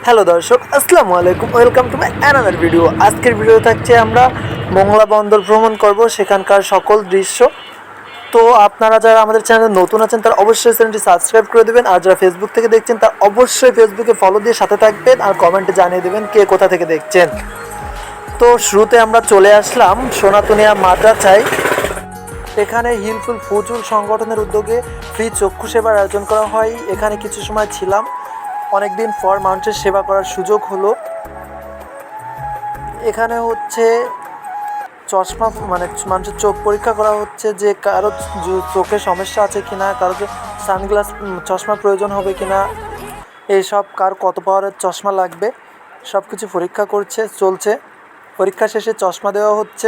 Hello দর্শক, আসসালামু আলাইকুম। Welcome to my another video. আজকের ভিডিও থাকছে আমরা মংলা বন্দর ভ্রমণ করব, সেখানকার সকল দৃশ্য। তো আপনারা যারা আমাদের চ্যানেলে নতুন আছেন তারা অবশ্যই চ্যানেলটি সাবস্ক্রাইব করে দেবেন, আর যারা ফেসবুক থেকে দেখছেন তারা অবশ্যই ফেসবুকে ফলো দিয়ে সাথে থাকবেন আর কমেন্টে জানিয়ে দেবেন কে কোথা থেকে দেখছেন। তো শুরুতে আমরা চলে আসলাম সোনাতুনিয়া মাদ্রাসায়। এখানে হিলফুল ফুজুল সংগঠনের উদ্যোগে ফ্রি চক্ষু সেবার আয়োজন করা হয়। এখানে কিছু সময় ছিলাম, অনেকদিন পর মানুষের সেবা করার সুযোগ হলো। এখানে হচ্ছে চশমা মানুষের চোখ পরীক্ষা করা হচ্ছে, যে কারো চোখে সমস্যা আছে কিনা, কারো সানগ্লাস চশমা প্রয়োজন হবে কিনা, এইসব কার কত পাওয়ারের চশমা লাগবে সব কিছু পরীক্ষা চলছে। পরীক্ষা শেষে চশমা দেওয়া হচ্ছে।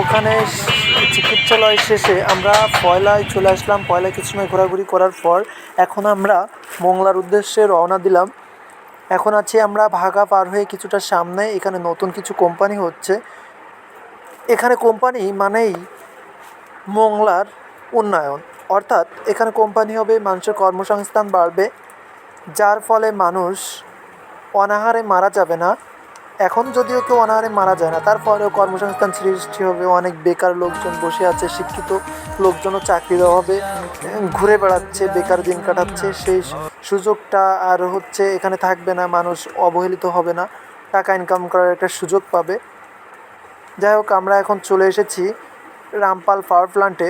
ওখানে চিকিৎসালয় শেষে আমরা পয়লায় চলে আসলাম। পয়লায় কিছু সময় ঘোরাঘুরি করার পর এখন আমরা মংলার উদ্দেশ্যে রওনা দিলাম। এখন আছি আমরা ভাগা পার হয়ে কিছুটা সামনে। এখানে নতুন কিছু কোম্পানি হচ্ছে। এখানে কোম্পানি মানেই মংলার উন্নয়ন, অর্থাৎ এখানে কোম্পানি হবে, মানুষের কর্মসংস্থান বাড়বে, যার ফলে মানুষ অনাহারে মারা যাবে না। এখন যদিও কেউ অনাহারে মারা যায় না, তারপরেও কর্মসংস্থান সৃষ্টি হবে। অনেক বেকার লোকজন বসে আছে, শিক্ষিত লোকজনও চাকরি দেওয়া হবে, ঘুরে বেড়াচ্ছে, বেকার দিন কাটাচ্ছে। সেই সুযোগটা আর হচ্ছে এখানে থাকবে না, মানুষ অবহেলিত হবে না, টাকা ইনকাম করার একটা সুযোগ পাবে। যাই হোক, আমরা এখন চলে এসেছি রামপাল পাওয়ার প্ল্যান্টে।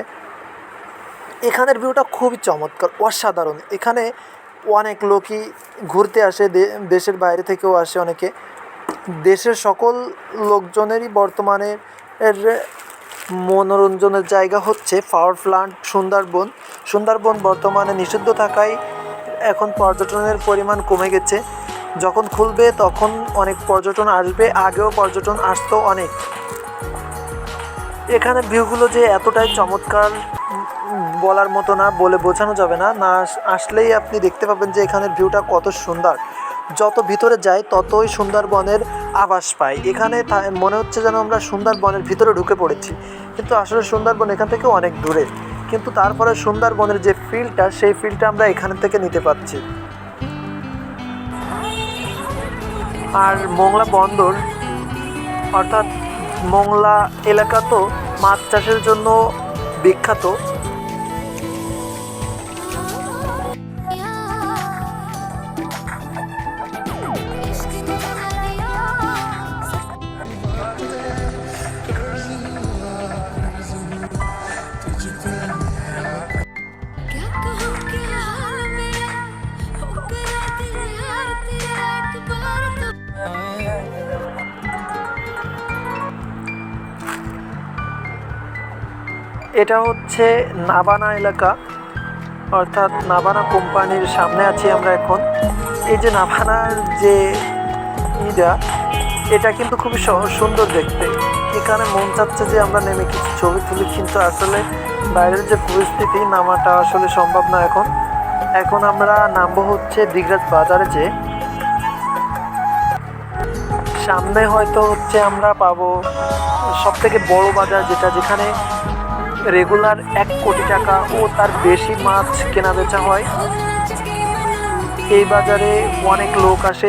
এখানের ভিউটা খুবই চমৎকার, অসাধারণ। এখানে অনেক লোকই ঘুরতে আসে, দেশের বাইরে থেকেও আসে অনেকে। দেশের সকল লোকজনেরই বর্তমানে মনোরঞ্জনের জায়গা হচ্ছে পাওয়ার প্ল্যান্ট সুন্দরবন বর্তমানে নিষিদ্ধ থাকায় এখন পর্যটনের পরিমাণ কমে গেছে। যখন খুলবে তখন অনেক পর্যটন আসবে, আগেও পর্যটন আসতো অনেক। এখানে ভিউগুলো যে এতটাই চমৎকার বলার মতো না, বলে বোঝানো যাবে না। না আসলেই আপনি দেখতে পাবেন যে এখানের ভিউটা কত সুন্দর। যত ভিতরে যাই ততই সুন্দরবনের আভাস পাই। এখানে মনে হচ্ছে যেন আমরা সুন্দরবনের ভিতরে ঢুকে পড়েছি, কিন্তু আসলে সুন্দরবন এখান থেকে অনেক দূরে। কিন্তু তারপরে সুন্দরবনের যে ফিলটা, সেই ফিলটা আমরা এখান থেকে নিতে পারছি। আর মংলা বন্দর অর্থাৎ মংলা এলাকা তো মাছ চাষের জন্য বিখ্যাত। এটা হচ্ছে নাবানা এলাকা, অর্থাৎ নাবানা কোম্পানির সামনে আছি আমরা এখন। এই যে নাবানার যে এটা কিন্তু খুবই সুন্দর দেখতে। এখানে মন চাচ্ছে যে আমরা নেমে কিছু ছবি তুলি, কিন্তু আসলে বাইরের যে পরিস্থিতি, নামাটা আসলে সম্ভব না এখন আমরা নামবো হচ্ছে দিগরাজ বাজারে। যে সামনে হয়তো হচ্ছে আমরা পাবো সবথেকে বড় বাজার, যেখানে রেগুলার 1 কোটি টাকা ও তার বেশি মাছ কেনা বেচা হয়। এই বাজারে অনেক লোক আসে,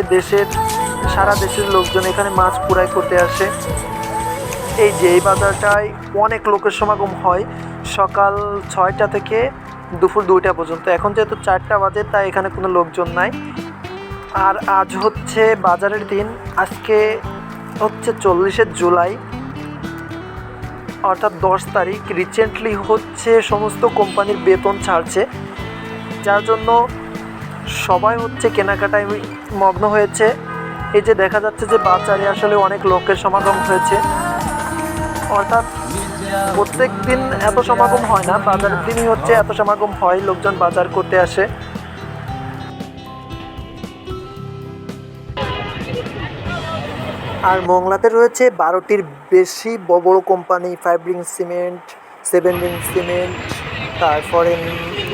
সারা দেশের লোকজন এখানে মাছ কুড়াই করতে আসে। এই বাজারটায় অনেক লোকের সমাগম হয় সকাল 6টা থেকে দুপুর 2টা পর্যন্ত। এখন যেহেতু 4টা বাজে, তাই এখানে কোনো লোকজন নাই। আর আজ হচ্ছে বাজারের দিন। আজকে হচ্ছে 40শে জুলাই, অর্থাৎ 10 তারিখ। রিসেন্টলি হচ্ছে সমস্ত কোম্পানির বেতন ছাড়ছে, যার জন্য সবাই হচ্ছে কেনাকাটায় মগ্ন হয়েছে। এই যে দেখা যাচ্ছে যে বাজারে আসলে অনেক লোকের সমাগম হয়েছে, অর্থাৎ প্রত্যেক দিন এত সমাগম হয় না, বাজারের দিনই হচ্ছে এত সমাগম হয়, লোকজন বাজার করতে আসে। আর মংলাতে রয়েছে 12টির বেশি বড় company. 5 ring cement, 7 ring cement, তারপরে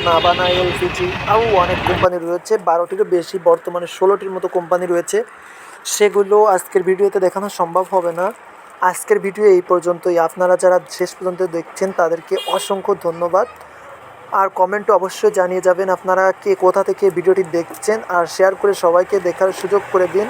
নাবানা এলপিজি, আরও অনেক কোম্পানি রয়েছে। 12টিরও বেশি, বর্তমানে 16টির মতো কোম্পানি রয়েছে। সেগুলো আজকের ভিডিওতে দেখানো সম্ভব হবে না। আজকের ভিডিও এই পর্যন্তই। আপনারা যারা শেষ পর্যন্ত দেখছেন তাদেরকে অসংখ্য ধন্যবাদ। আর কমেন্টে অবশ্যই জানিয়ে যাবেন আপনারা কে কোথা থেকে ভিডিওটি দেখছেন, আর শেয়ার করে সবাইকে দেখার সুযোগ করে দিন।